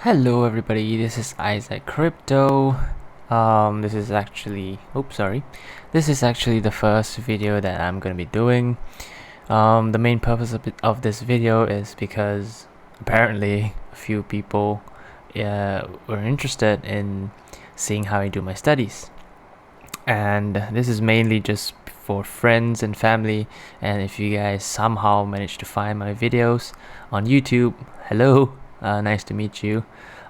Hello everybody, this is Isaac Crypto. This is actually, this is actually the first video that I'm gonna be doing. The main purpose of this video is because apparently a few people were interested in seeing how I do my studies, and this is mainly just for friends and family. And if you guys somehow manage to find my videos on YouTube, hello, nice to meet you.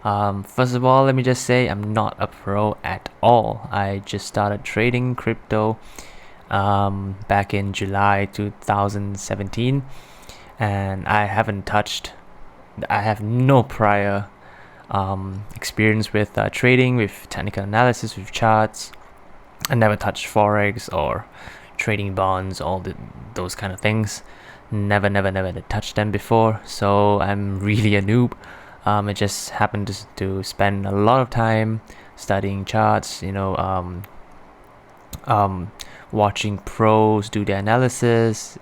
First of all, let me just say I'm not a pro at all. I just started trading crypto back in July 2017, and I have no prior experience with trading, with technical analysis, with charts. I never touched forex or trading bonds, those kind of things. Never touched them before, so I'm really a noob. I just happened to spend a lot of time studying charts, watching pros do their analysis.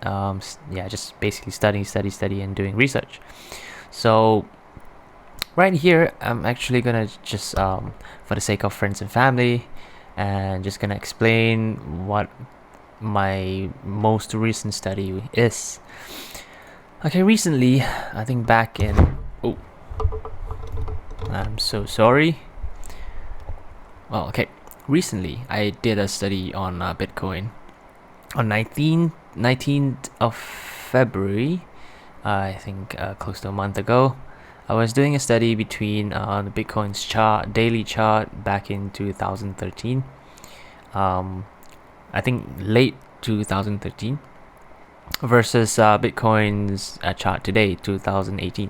Just basically study, and doing research. So right here, I'm actually gonna just, for the sake of friends and family, and just gonna explain what my most recent study is. Okay, recently, I think back in, I'm so sorry. Well, okay, recently I did a study on Bitcoin on 19th of February, I think close to a month ago. I was doing a study between the Bitcoin's daily chart back in 2013. I think late 2013 versus Bitcoin's chart today, 2018.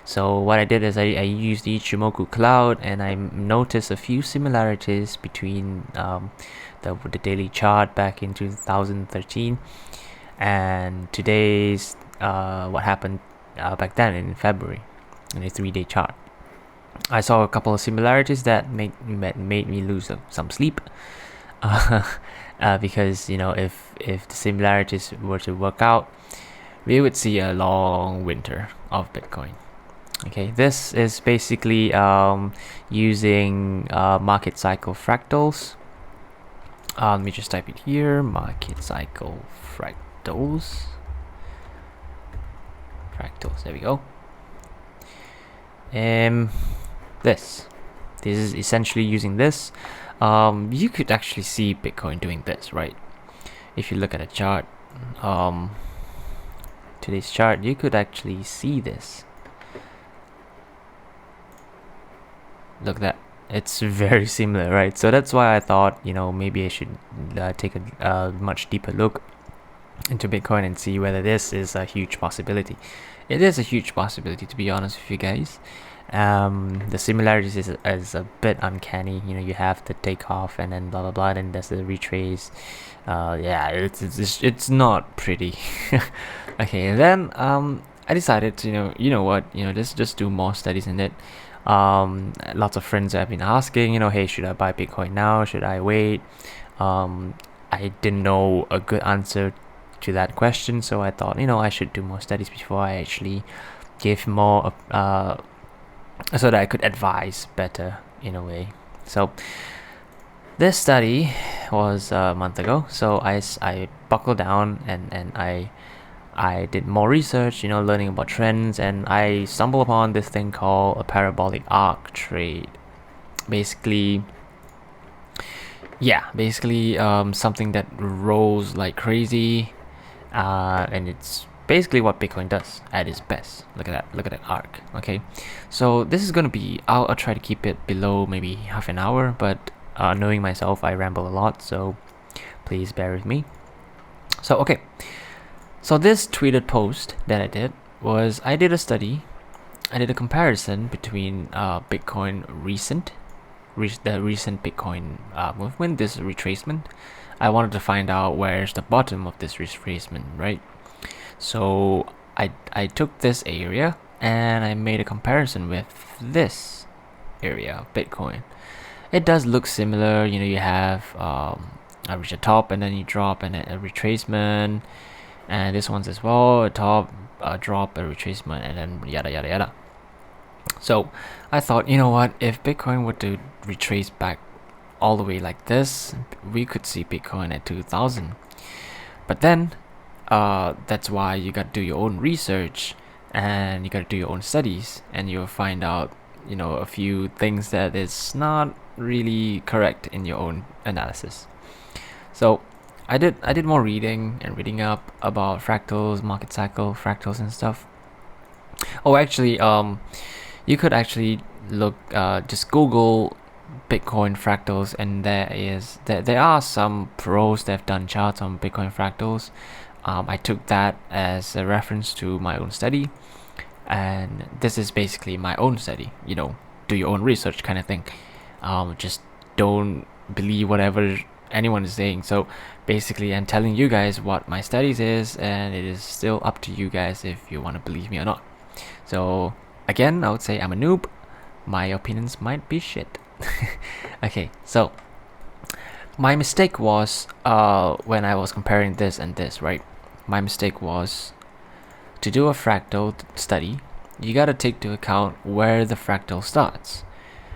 So what I did is I used the Ichimoku cloud, and I noticed a few similarities between the daily chart back in 2013 and today's what happened back then in February in a 3-day chart. I saw a couple of similarities that made me lose some sleep. Because if the similarities were to work out, we would see a long winter of Bitcoin. Okay, this is basically using market cycle fractals. Let me just type it here: market cycle fractals. There we go. This is essentially using this. You could actually see Bitcoin doing this, right? If you look at a chart, today's chart, you could actually see this. Look at that. It's very similar, right? So that's why I thought, maybe I should take a much deeper look into Bitcoin and see whether this is a huge possibility. It is a huge possibility, to be honest with you guys. The similarities is a bit uncanny. You have the takeoff and then blah blah blah, and there's the retrace. It's not pretty. Okay, and then I decided to just do more studies in it. Lots of friends have been asking, hey, should I buy Bitcoin now? Should I wait? I didn't know a good answer to that question, so I thought I should do more studies before I actually give more so that I could advise better in a way. So this study was a month ago, so I buckled down and I did more research, learning about trends, and I stumbled upon this thing called a parabolic arc trade. Basically, something that rolls like crazy, and it's basically what Bitcoin does at its best. Look at that arc. Okay, so this is gonna be, I'll try to keep it below maybe half an hour, but knowing myself, I ramble a lot, so please bear with me. So okay, so this tweeted post that I did was, I did a comparison between Bitcoin the recent Bitcoin movement, this retracement. I wanted to find out where's the bottom of this retracement, right? So I took this area and I made a comparison with this area of Bitcoin. It does look similar. You have reach a top and then you drop and then a retracement, and this one's as well, a top, a drop, a retracement, and then yada yada yada. So I thought, you know what, if Bitcoin were to retrace back all the way like this, we could see Bitcoin at 2000. But then that's why you got to do your own research, and you got to do your own studies, and you'll find out, you know, a few things that is not really correct in your own analysis. So I did more reading and reading up about fractals, market cycle, fractals and stuff. Oh, actually, you could actually look, just Google Bitcoin fractals, and there are some pros that have done charts on Bitcoin fractals. I took that as a reference to my own study, and this is basically my own study. You know, do your own research kind of thing. Just don't believe whatever anyone is saying. So basically, I'm telling you guys what my studies is, and it is still up to you guys if you want to believe me or not. So again, I would say I'm a noob. My opinions might be shit. Okay, so my mistake was when I was comparing this and this, right? My mistake was to do a fractal study. You gotta take into account where the fractal starts.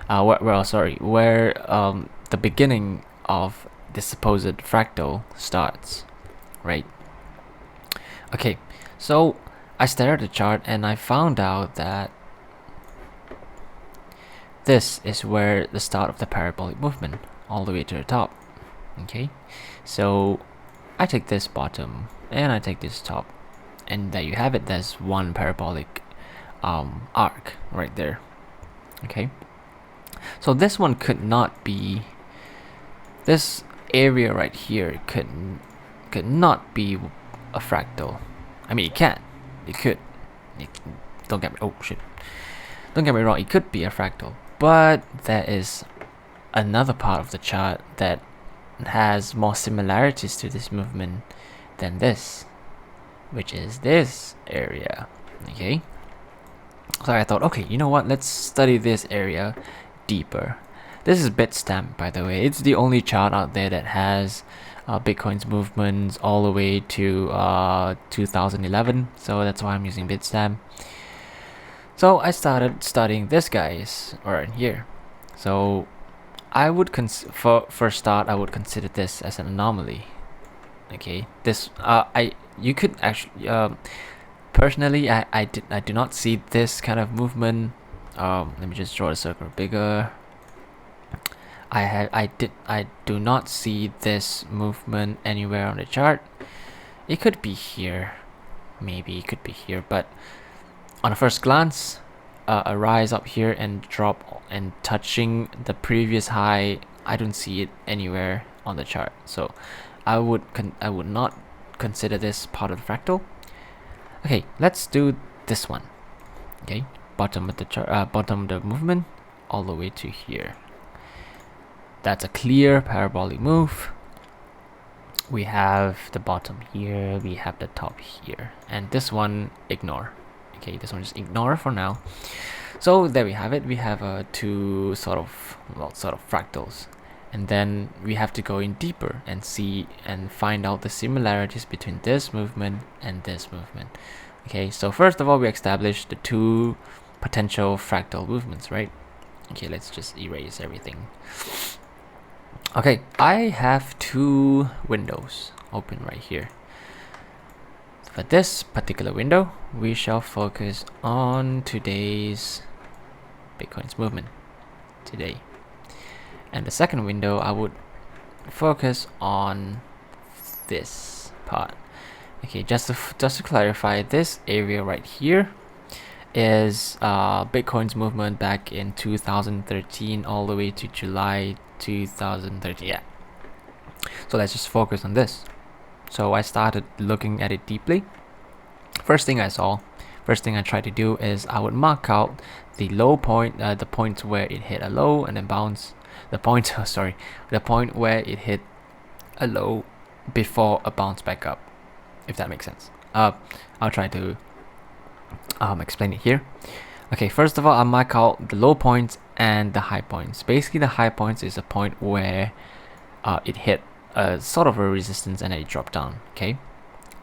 Where the beginning of the supposed fractal starts, right? Okay, so I stared at the chart and I found out that this is where the start of the parabolic movement, all the way to the top. Okay, so I take this bottom and I take this top, and there you have it. There's one parabolic arc right there. Okay, so this one could not be, this area right here could not be a fractal. I mean, it could. Don't get me. Oh shit! Don't get me wrong. It could be a fractal, but there is another part of the chart that has more similarities to this movement than this, which is this area. Okay, so I thought, okay, you know what, let's study this area deeper. This is Bitstamp, by the way. It's the only chart out there that has Bitcoin's movements all the way to 2011, so that's why I'm using Bitstamp. So I started studying this guys right here. So I would for start, I would consider this as an anomaly. Okay, this you could actually personally, I do not see this kind of movement. Let me just draw the circle bigger. I do not see this movement anywhere on the chart. It could be here, maybe it could be here, but on a first glance, a rise up here and drop and touching the previous high, I don't see it anywhere on the chart. So I would not consider this part of the fractal. Okay, let's do this one. Okay, bottom of the chart, bottom of the movement, all the way to here. That's a clear parabolic move. We have the bottom here, we have the top here, and this one ignore. Okay, this one just ignore for now. So there we have it. We have two sort of fractals, and then we have to go in deeper and see and find out the similarities between this movement and this movement. Okay, so first of all, we established the two potential fractal movements, right? Okay, let's just erase everything. Okay, I have two windows open right here. For this particular window, we shall focus on today's Bitcoin's movement today. And the second window, I would focus on this part. Okay, just to clarify, this area right here is Bitcoin's movement back in 2013 all the way to July 2013. Yeah. So let's just focus on this. So I started looking at it deeply. First thing I tried to do is I would mark out the low point, the point where it hit a low and then bounce. The point, the point where it hit a low before a bounce back up, if that makes sense. I'll try to explain it here. Okay, first of all, I mark out the low points and the high points. Basically, the high points is a point where it hit a sort of a resistance and then it dropped down. Okay,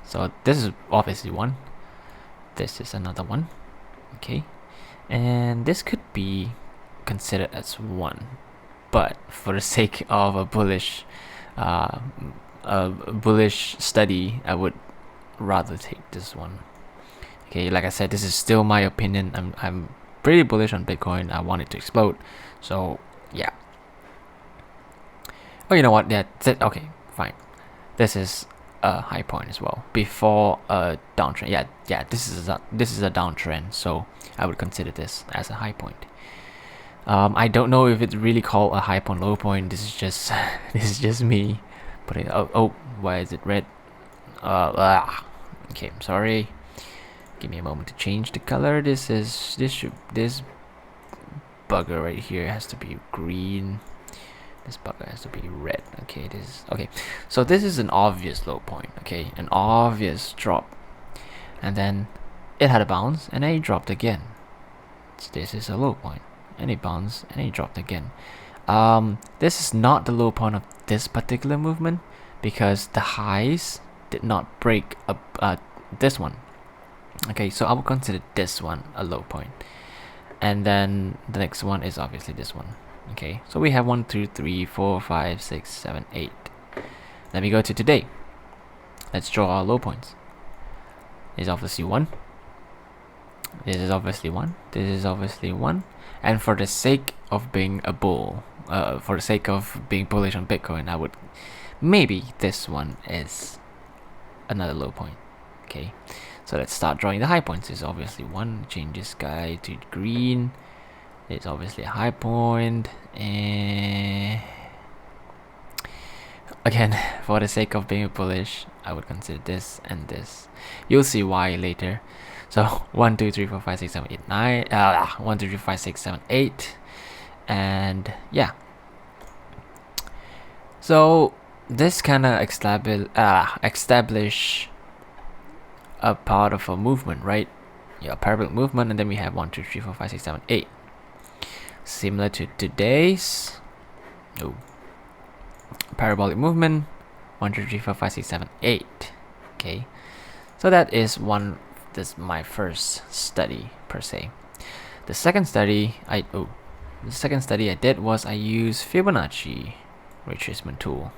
so this is obviously one. This is another one. Okay, and this could be considered as 1, but for the sake of uh, a bullish study, I would rather take this one. Okay, like I said, this is still my opinion. I'm pretty bullish on Bitcoin. I want it to explode, so yeah. Oh, you know what? Yeah, okay, fine. This is a high point as well before a downtrend. Yeah, this is a downtrend, so I would consider this as a high point. I don't know if it's really called a high point, low point. This is just this is just me putting. Oh, why is it red? Okay, I'm sorry. Give me a moment to change the color. This bugger right here has to be green. This bugger has to be red. Okay, okay. So this is an obvious low point. Okay, an obvious drop, and then it had a bounce, and then it dropped again. So this is a low point, and it bounced, and it dropped again. This is not the low point of this particular movement because the highs did not break this one. Okay, so I will consider this one a low point, and then the next one is obviously this one. Okay, so we have 1, 2, 3, 4, 5, 6, 7, 8. Let me go to today. Let's draw our low points. This is obviously 1. This is obviously 1. This is obviously 1. And for the sake of being a bull, for the sake of being bullish on Bitcoin, I would maybe this one is another low point. Okay, so let's start drawing the high points. This is obviously 1. Change this guy to green. It's obviously a high point, and again, for the sake of being bullish, I would consider this and this. You'll see why later. So 1, 2, 3, 4, 5, 6, 7, 8, 9. 1, 2, 3, 5, 6, 7, 8, and yeah. So this kind of establish a part of a movement, right? Yeah, parabolic movement, and then we have 1, 2, 3, 4, 5, 6, 7, 8. Similar to today's parabolic movement, 1, 2, 3, 4, 5, 6, 7, 8. Okay, so that is my first study per se. The second study I did was I used Fibonacci retracement tool.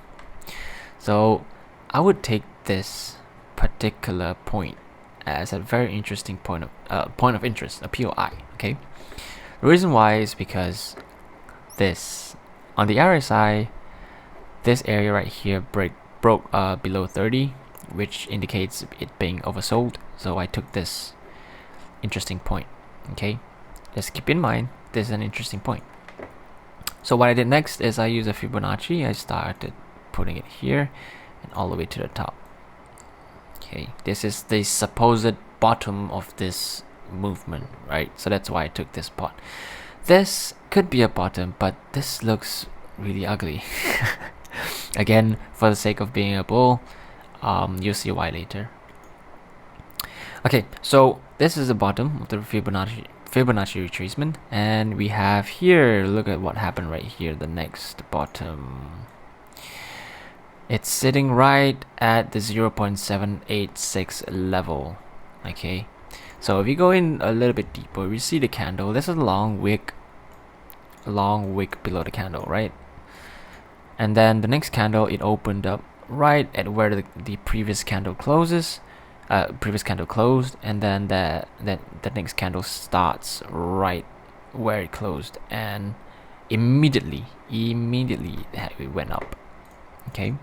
So I would take this particular point as a very interesting point of interest, a POI. Okay. The reason why is because this, on the RSI, this area right here broke below 30, which indicates it being oversold. So I took this interesting point. Okay, just keep in mind this is an interesting point. So what I did next is I used a Fibonacci. I started putting it here and all the way to the top. Okay, this is the supposed bottom of this movement, right? So that's why I took this spot. This could be a bottom, but this looks really ugly. Again, for the sake of being a bull, you'll see why later. Okay, so this is the bottom of the Fibonacci retracement, and we have here, look at what happened right here, the next bottom. It's sitting right at the 0.786 level. Okay, so if you go in a little bit deeper, we see the candle. This is a long wick below the candle, right? And then the next candle, it opened up right at where the previous candle closed, and then the next candle starts right where it closed, and immediately it went up. Okay,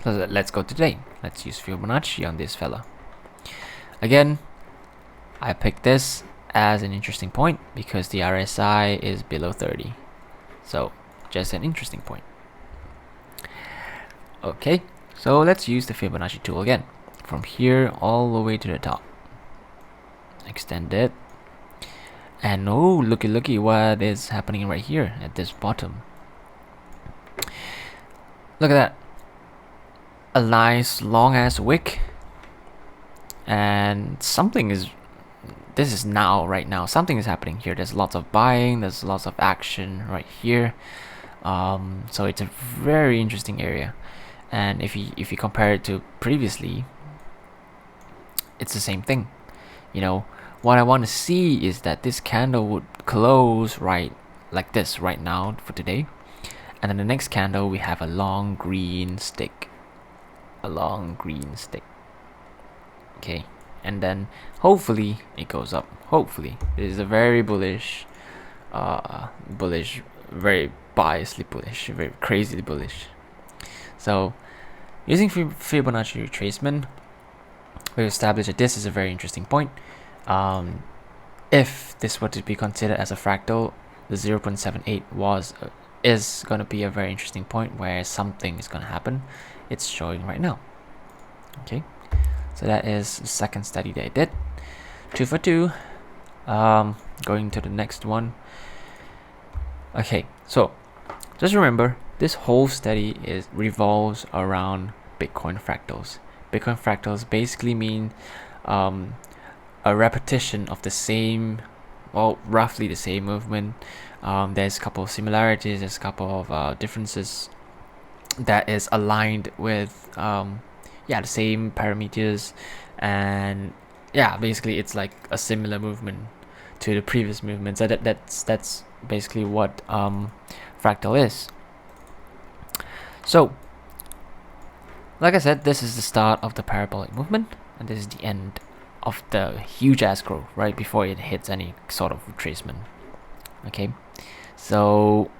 so let's go today. Let's use Fibonacci on this fella. Again, I picked this as an interesting point because the RSI is below 30. So just an interesting point. Okay, so let's use the Fibonacci tool again. From here all the way to the top. Extend it. And oh, looky what is happening right here at this bottom. Look at that. A nice long ass wick. And something is, right now, something is happening here. There's lots of buying, there's lots of action right here. So it's a very interesting area. And if you compare it to previously, it's the same thing. You know, what I want to see is that this candle would close right like this right now for today, and then the next candle we have a long green stick, okay, and then hopefully it goes up. Hopefully this is a very bullish, very biasly bullish, very crazily bullish. So using Fibonacci retracement, we established that this is a very interesting point. If this were to be considered as a fractal, the 0.78 is going to be a very interesting point where something is going to happen. It's showing right now. Okay, so that is the second study that I did. 2 for 2. Going to the next one. Okay, so just remember, this whole study revolves around Bitcoin fractals. Bitcoin fractals basically mean a repetition of the same, well, roughly the same movement. There's a couple of similarities, there's a couple of differences that is aligned with the same parameters, and yeah, basically it's like a similar movement to the previous movement. So that's basically what fractal is. So like I said, this is the start of the parabolic movement, and this is the end of the huge ass growth right before it hits any sort of retracement. Okay, so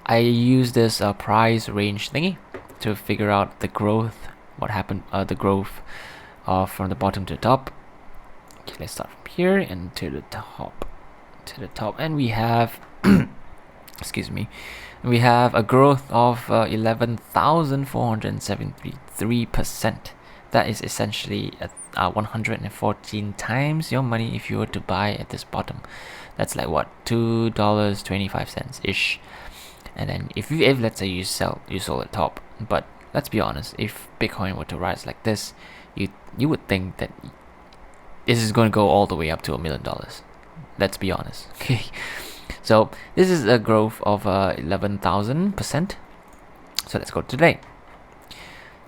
I use this price range thingy to figure out the growth, what happened, the growth from the bottom to the top. Okay, let's start from here and to the top, and we have excuse me, we have a growth of 11,473%. That is essentially 114 times your money if you were to buy at this bottom. That's like what, $2.25 ish. And then if let's say you sold at top, but let's be honest, if Bitcoin were to rise like this, you would think that this is going to go all the way up to $1 million. Let's be honest. Okay, so this is a growth of 11,000%. So let's go to today.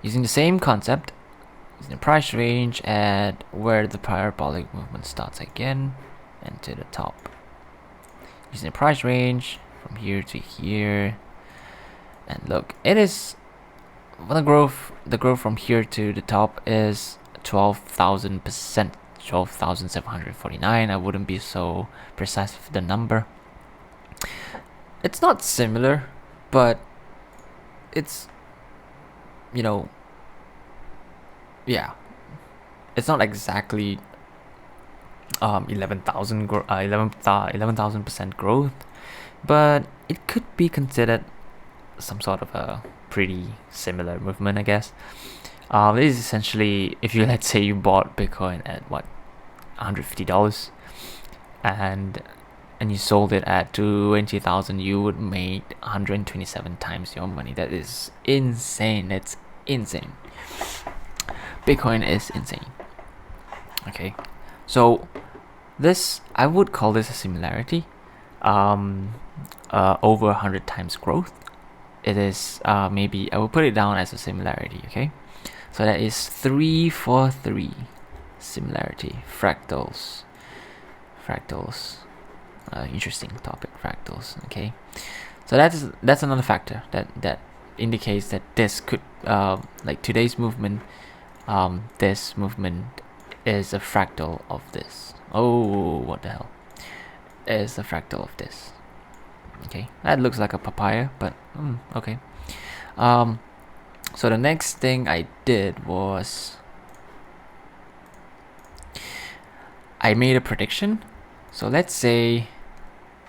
Using the same concept, using the price range at where the parabolic movement starts again, and to the top. Using the price range from here to here, and look, it is the growth from here to the top is 12,000%, 12,749. I wouldn't be so precise with the number. It's not similar, but it's, yeah, it's not exactly 11,000% growth, but it could be considered some sort of a pretty similar movement, I guess. This is essentially, if you, let's say you bought Bitcoin at what, $150, and you sold it at 20,000, you would make 127 times your money. That is insane. That's insane. Bitcoin is insane. Okay, so this, I would call this a similarity. Over 100 times growth. It is maybe I will put it down as a similarity. Okay, so that is 3 for 3 similarity. Fractals. Interesting topic, fractals. Okay, so that's another factor that indicates that this could like today's movement, this movement is a fractal of this. Oh, what the hell, is a fractal of this. Okay, that looks like a papaya, but okay. So the next thing I did was I made a prediction. So let's say,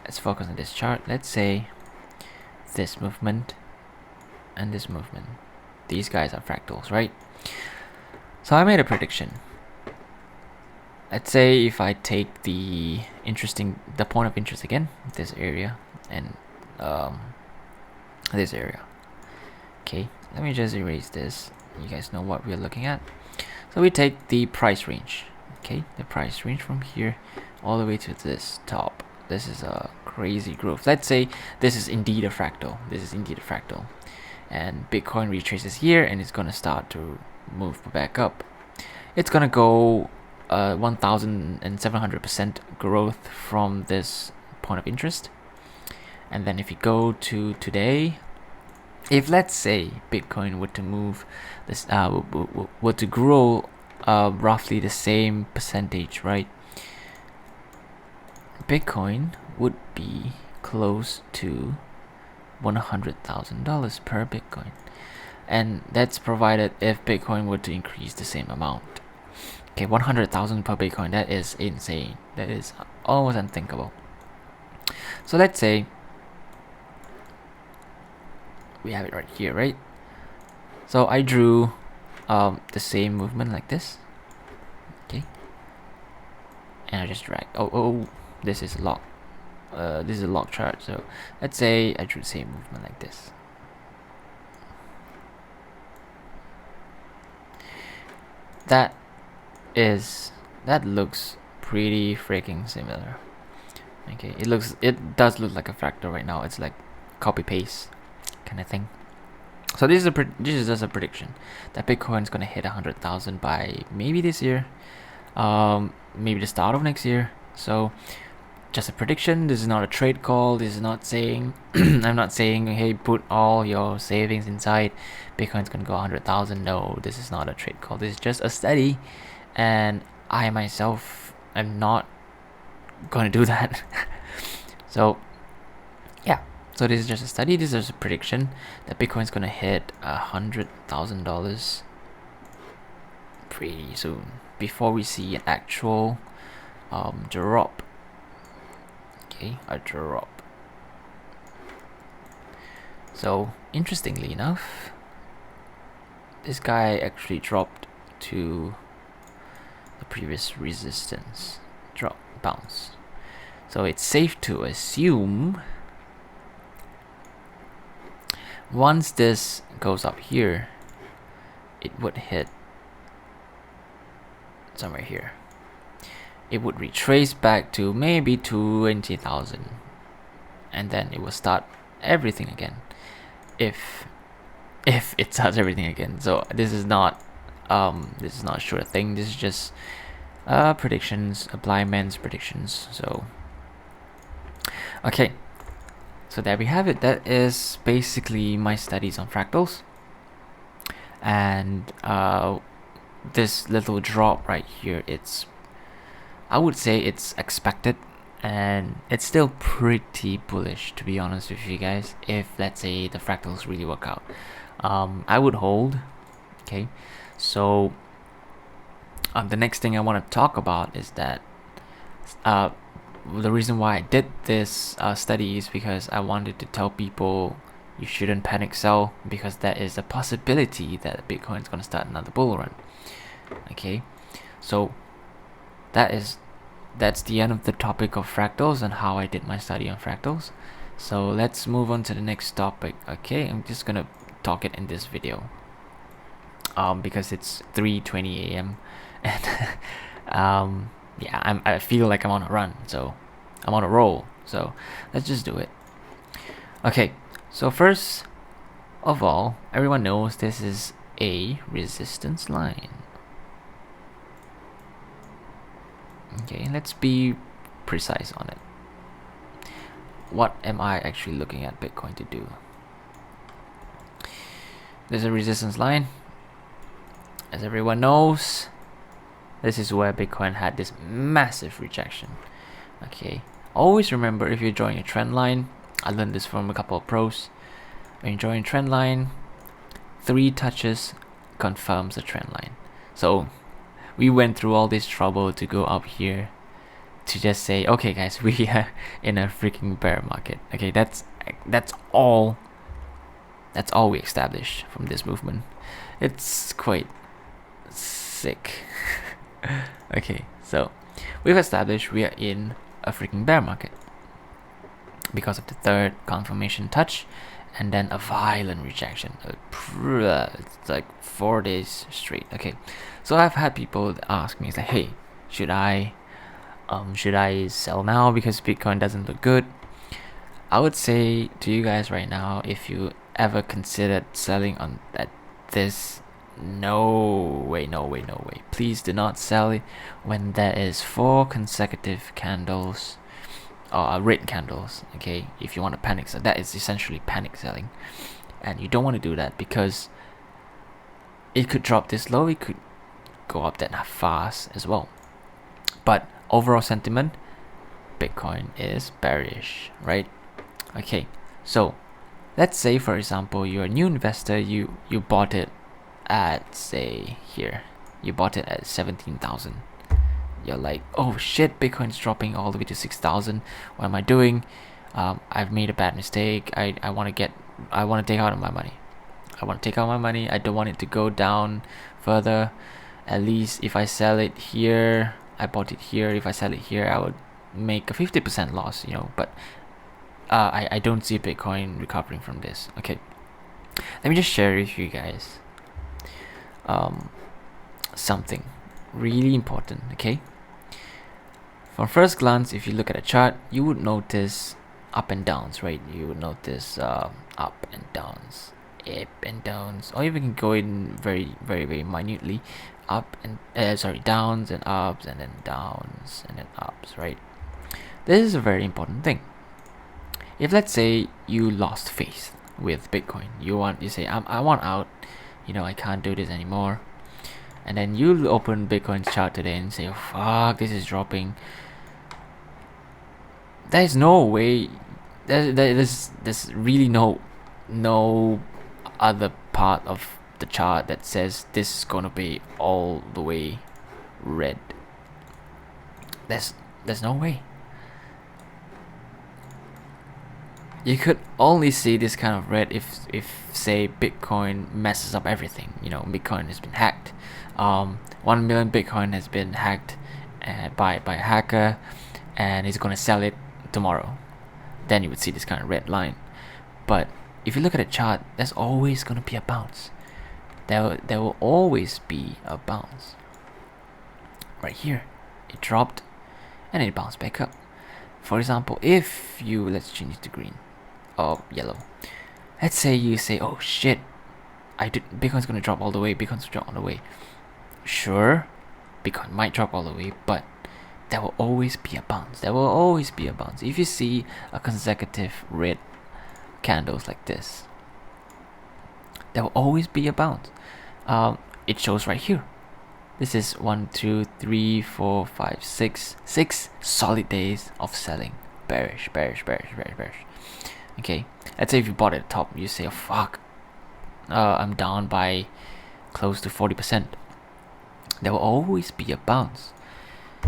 let's focus on this chart. Let's say this movement and this movement, these guys are fractals, right? So I made a prediction. Let's say if I take the point of interest again, this area, and this area. Okay, let me just erase this. You guys know what we're looking at. So we take the price range. Okay, the price range from here all the way to this top. This is a crazy growth. Let's say this is indeed a fractal. And Bitcoin retraces here, and it's gonna start to move back up. It's gonna go 1700% growth from this point of interest. And then if you go to today, if let's say Bitcoin were to move this, were to grow roughly the same percentage, right? Bitcoin would be close to $100,000 per Bitcoin, and that's provided if Bitcoin were to increase the same amount. Okay, 100,000 per Bitcoin, that is insane. That is almost unthinkable. So let's say we have it right here, right? So I drew the same movement like this, okay, and I just drag. Oh, this is a lock. This is a lock chart. So let's say I drew the same movement like this. That looks pretty freaking similar. Okay, it does look like a fractal right now. It's like copy paste kind of thing. So this is just a prediction that Bitcoin's gonna hit 100,000 by maybe this year, maybe the start of next year. So just a prediction. This is not a trade call. This is not saying I'm not saying, hey, put all your savings inside, Bitcoin's gonna go 100,000. No, this is not a trade call. This is just a study, and I myself am not gonna do that. So yeah, so this is just a study. This is a prediction that Bitcoin's gonna hit $100,000 pretty soon before we see an actual drop. Okay, a drop. So interestingly enough, this guy actually dropped to the previous resistance, drop, bounce. So it's safe to assume once this goes up here, it would hit somewhere here. It would retrace back to maybe 20,000, and then it will start everything again. If it starts everything again. So this is not a sure thing. This is just predictions, blind predictions. So okay, so there we have it. That is basically my studies on fractals, and this little drop right here, I would say it's expected, and it's still pretty bullish, to be honest with you guys. If let's say the fractals really work out, I would hold. Okay, so the next thing I want to talk about is that the reason why I did this study is because I wanted to tell people you shouldn't panic sell, because there is a possibility that Bitcoin is going to start another bull run. Okay, so that's the end of the topic of fractals and how I did my study on fractals. So let's move on to the next topic. Okay, I'm just gonna talk it in this video because it's 3:20 a.m. and yeah, I feel like I'm on a run, so I'm on a roll, so let's just do it. Okay, so first of all, everyone knows this is a resistance line. Okay, let's be precise on it. What am I actually looking at Bitcoin to do? There's a resistance line. As everyone knows, this is where Bitcoin had this massive rejection. Okay, always remember, if you're drawing a trend line, I learned this from a couple of pros. When you're drawing a trend line, 3 touches confirms the trend line. So we went through all this trouble to go up here to just say, okay guys, we are in a freaking bear market. Okay, that's all we established from this movement. It's quite sick. Okay, so we've established we are in a freaking bear market because of the 3rd confirmation touch and then a violent rejection. It's like 4 days straight. Okay, so I've had people ask me, it's like, hey, should I sell now because Bitcoin doesn't look good? I would say to you guys right now, if you ever considered selling on at this No way, no way, no way. Please do not sell it when there is 4 consecutive candles, red candles. Okay, if you want to panic sell, that is essentially panic selling, and you don't want to do that because it could drop this low, it could go up that fast as well. But overall sentiment, Bitcoin is bearish, right? Okay, so let's say for example you're a new investor, you bought it at, say here, you bought it at 17,000. You're like, oh shit, Bitcoin's dropping all the way to 6,000. What am I doing? I've made a bad mistake. I want to take out my money. I don't want it to go down further. At least if I sell it here, I bought it here, if I sell it here, I would make a 50% loss, but I don't see Bitcoin recovering from this. Okay, let me just share with you guys something really important. Okay, from first glance, if you look at a chart, you would notice up and downs, right? You would notice up and downs, or even can go in very minutely, up and downs and ups, and then downs and then ups, right? This is a very important thing. If let's say you lost faith with Bitcoin, you say I want out, I can't do this anymore, and then you open Bitcoin's chart today and say, oh, fuck, this is dropping. There's no way. There's really no other part of the chart that says this is gonna be all the way red. There's no way. You could only see this kind of red if say Bitcoin messes up everything. Bitcoin has been hacked. 1 million Bitcoin has been hacked by a hacker, and he's gonna sell it tomorrow. Then you would see this kind of red line. But if you look at a chart, there's always gonna be a bounce. There will always be a bounce. Right here, it dropped, and it bounced back up. For example, if you, let's change it to green or yellow. Let's say you say, oh shit, Bitcoin's gonna drop all the way. Sure, Bitcoin might drop all the way, but there will always be a bounce. If you see a consecutive red candles like this, there will always be a bounce. It shows right here. This is 1, 2, 3, 4, 5, 6 solid days of selling. Bearish. Okay, let's say if you bought at the top, you say, oh fuck, I'm down by close to 40%. There will always be a bounce.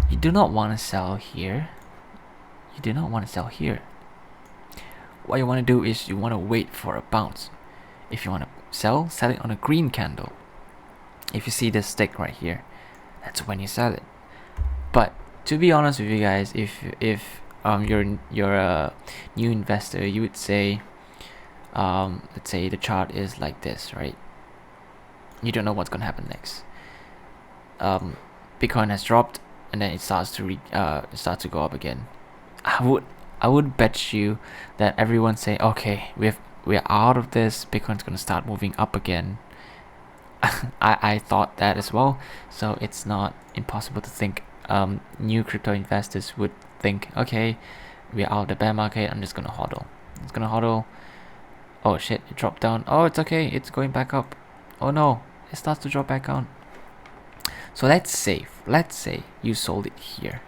You do not want to sell here. What you want to do is you want to wait for a bounce. If you want to sell it on a green candle. If you see this stick right here, that's when you sell it. But to be honest with you guys, if you're a new investor, you would say, let's say the chart is like this, right? You don't know what's gonna happen next. Bitcoin has dropped, and then it starts to go up again. I would bet you that everyone say, okay, we're out of this. Bitcoin's gonna start moving up again. I thought that as well, so it's not impossible to think new crypto investors would think, okay, we're out of the bear market, I'm just gonna hodl. Oh shit, it dropped down. Oh, it's okay, it's going back up. Oh no, it starts to drop back down. So let's say you sold it here,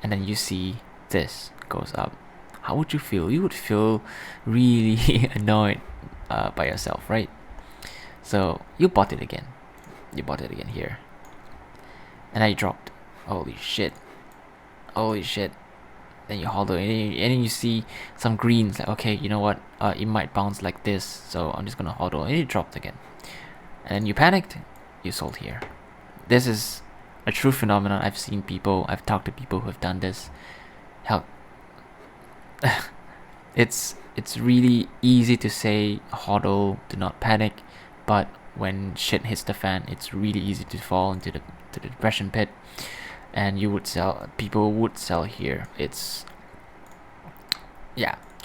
and then you see this goes up. How would you feel? You would feel really annoyed by yourself, right? So you bought it again here, and I dropped. Holy shit. Then you hold it, and then you see some greens, like, okay, you know what, it might bounce like this, so I'm just gonna hodl, and it dropped again. And then you panicked, you sold here. This is a true phenomenon. I've talked to people who have done this. Hell, it's really easy to say hodl, do not panic, but when shit hits the fan, it's really easy to fall into the depression pit, and people would sell here.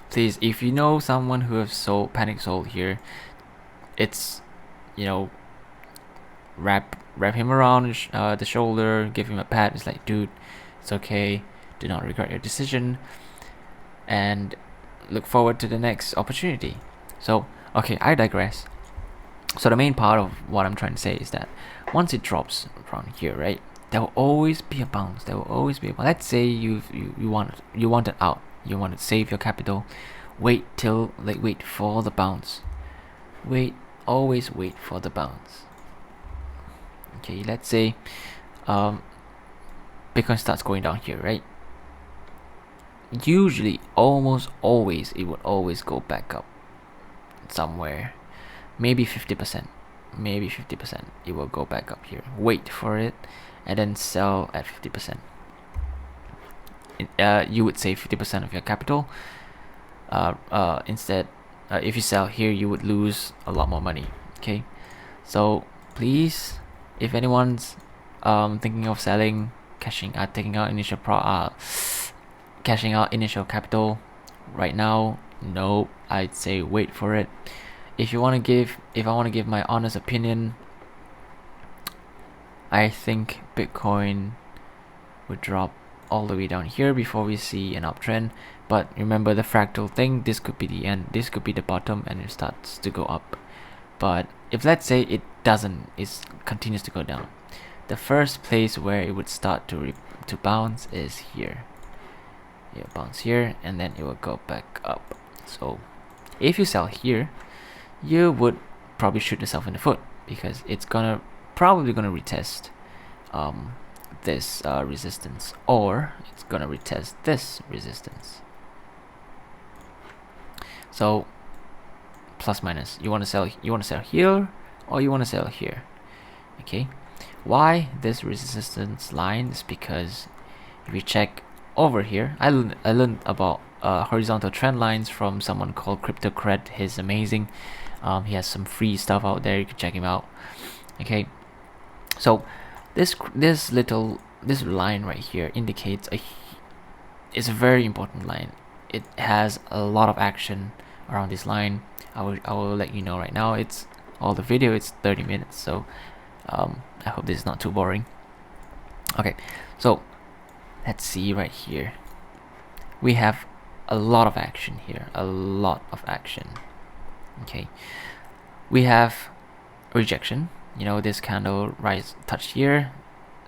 Please, if you know someone who have panic sold here, it's wrap him around the shoulder, give him a pat. It's like, dude, it's okay, do not regret your decision, and look forward to the next opportunity. So okay, I digress. So the main part of what I'm trying to say is that once it drops from here, right, there will always be a bounce. There will always be a bounce. Let's say you wanted out, you want to save your capital. Wait for the bounce. Always wait for the bounce. Okay, let's say Bitcoin starts going down here, right? Usually, almost always, it would always go back up somewhere. Maybe 50%. Maybe 50%. It will go back up here. Wait for it, and then sell at 50%. You would save 50% of your capital. Instead, if you sell here, you would lose a lot more money. Okay, so please, if anyone's thinking of selling, taking out initial cashing out initial capital right now, no, I'd say wait for it. If I want to give my honest opinion, I think Bitcoin would drop all the way down here before we see an uptrend. But remember the fractal thing, this could be the end, this could be the bottom, and it starts to go up. But if let's say it doesn't, it continues to go down, the first place where it would start to bounce is here. It bounce here, and then it will go back up. So if you sell here, you would probably shoot yourself in the foot, because it's probably gonna retest this resistance, or it's gonna retest this resistance. So plus minus, you want to sell here, or you want to sell here. Okay, why this resistance line is because if you check over here, I learned about horizontal trend lines from someone called CryptoCred. He's amazing. He has some free stuff out there, you can check him out. Okay, so this line right here indicates it's a very important line. It has a lot of action around this line. I will let you know right now. It's all the video, it's 30 minutes, so I hope this is not too boring. Okay, so let's see right here. We have a lot of action here, a lot of action. Okay, we have rejection. You know, this candle touched here,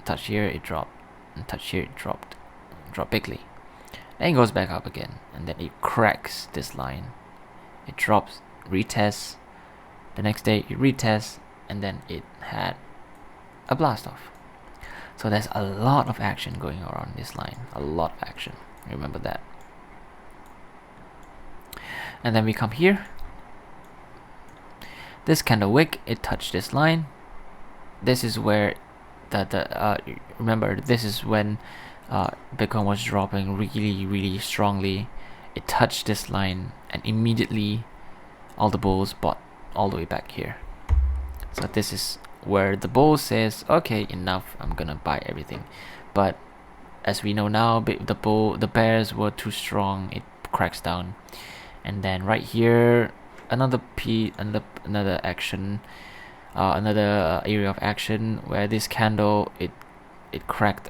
it dropped, and touched here, it dropped bigly. Then it goes back up again, and then it cracks this line. It drops, retests. The next day it retests, and then it had a blast off. So there's a lot of action going around this line, a lot of action. Remember that. And then we come here. This candle wick, it touched this line. This is where remember, this is when Bitcoin was dropping really strongly. It touched this line, and immediately all the bulls bought all the way back here. So this is where the bull says, okay, enough, I'm gonna buy everything. But as we know now, the bears were too strong, it cracks down. And then right here, another action, another area of action where this candle it cracked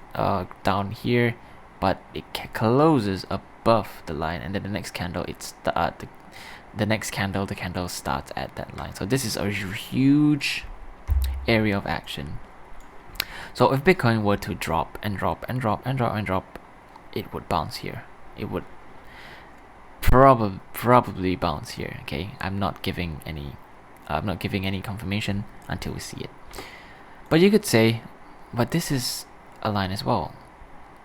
down here, but it closes above the line, and then the next candle the candle starts at that line. So this is a huge area of action. So if Bitcoin were to drop and drop, it would bounce here. It would probably bounce here. Okay, I'm not giving any confirmation until we see it. But you could say, but this is a line as well.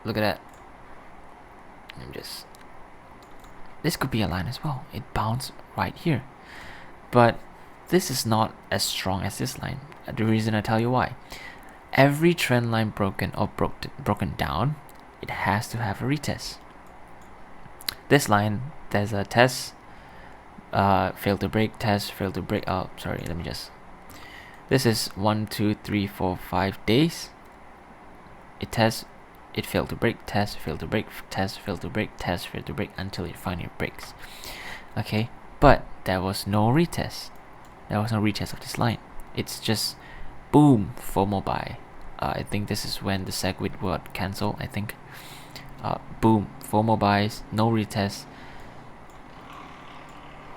Look at that. This could be a line as well. It bounced right here. But this is not as strong as this line. The reason I tell you why. Every trend line broken down, it has to have a retest. This line, there's a test, failed to break, test, failed to break. Oh, sorry, this is 1, 2, 3, 4, 5 days. It tests, it failed to break, test, failed to break, test, failed to break, test, failed to break, until it finally breaks. Okay, but there was no retest. There was no retest of this line. It's just boom, FOMO buy. I think this is when the SegWit word cancel. I think boom, FOMO buys, no retest.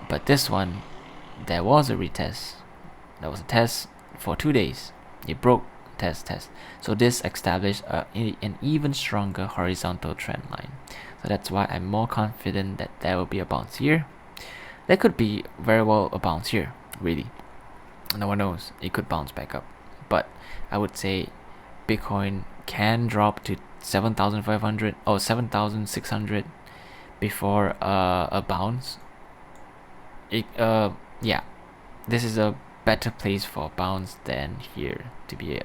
But this one, there was a retest. There was a test for 2 days. It broke, test. So this established an even stronger horizontal trend line. So that's why I'm more confident that there will be a bounce here. There could be very well a bounce here, really. No one knows. It could bounce back up. But I would say Bitcoin can drop to 7,500 or 7,600 before a bounce. Yeah, this is a better place for bounce than here to be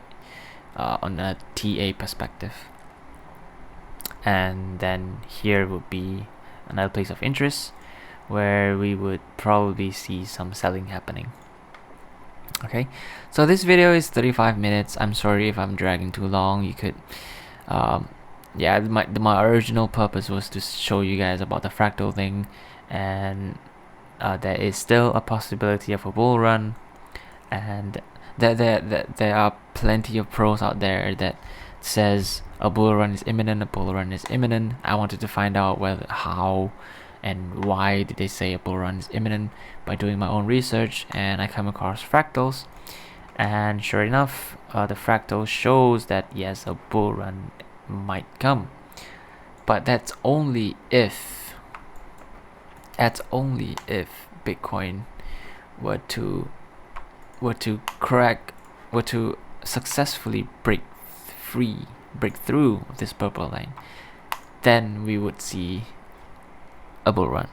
on a TA perspective. And then here would be another place of interest where we would probably see some selling happening. Okay, so this video is 35 minutes. I'm sorry if I'm dragging too long. You could yeah, my original purpose was to show you guys about the fractal thing, and there is still a possibility of a bull run, and there are plenty of pros out there that says a bull run is imminent, I wanted to find out how and why did they say a bull run is imminent by doing my own research, and I come across fractals, and sure enough, the fractal shows that yes, a bull run might come, but that's only if Bitcoin were to successfully break through this purple line. Then we would see a bull run.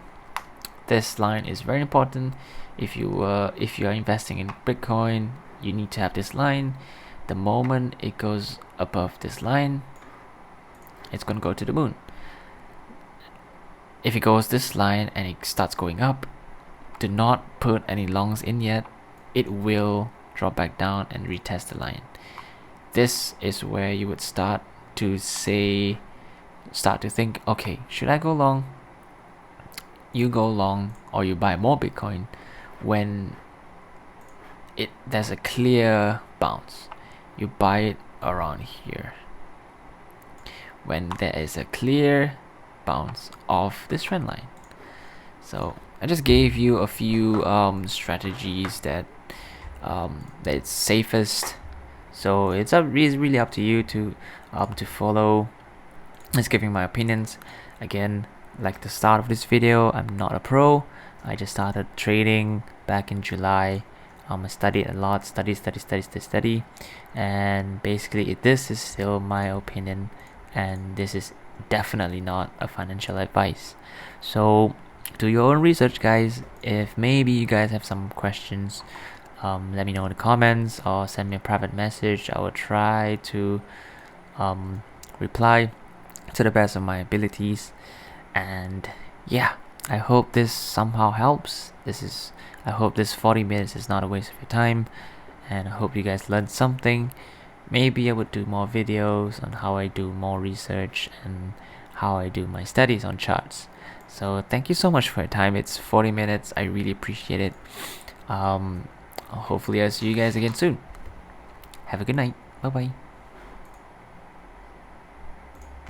This line is very important. If you are investing in Bitcoin, you need to have this line. The moment it goes above this line, it's gonna go to the moon. If it goes this line and it starts going up, do not put any longs in yet. It will drop back down and retest the line. This is where you would start to think, okay, should I go long? You go long or you buy more Bitcoin when there's a clear bounce. You buy it around here when there is a clear bounce off this trend line. So I just gave you a few strategies that it's safest. So it's really up to you to follow. Just giving my opinions. Again, like the start of this video, I'm not a pro. I just started trading back in July. I studied a lot, study, and basically this is still my opinion, and this is definitely not a financial advice. So do your own research, guys. If maybe you guys have some questions, let me know in the comments or send me a private message. I will try to reply to the best of my abilities. And yeah, I hope this somehow helps. I hope this 40 minutes is not a waste of your time, and I hope you guys learned something. Maybe I would do more videos on how I do more research and how I do my studies on charts. So thank you so much for your time. It's 40 minutes. I really appreciate it. Hopefully I'll see you guys again soon. Have a good night. Bye bye.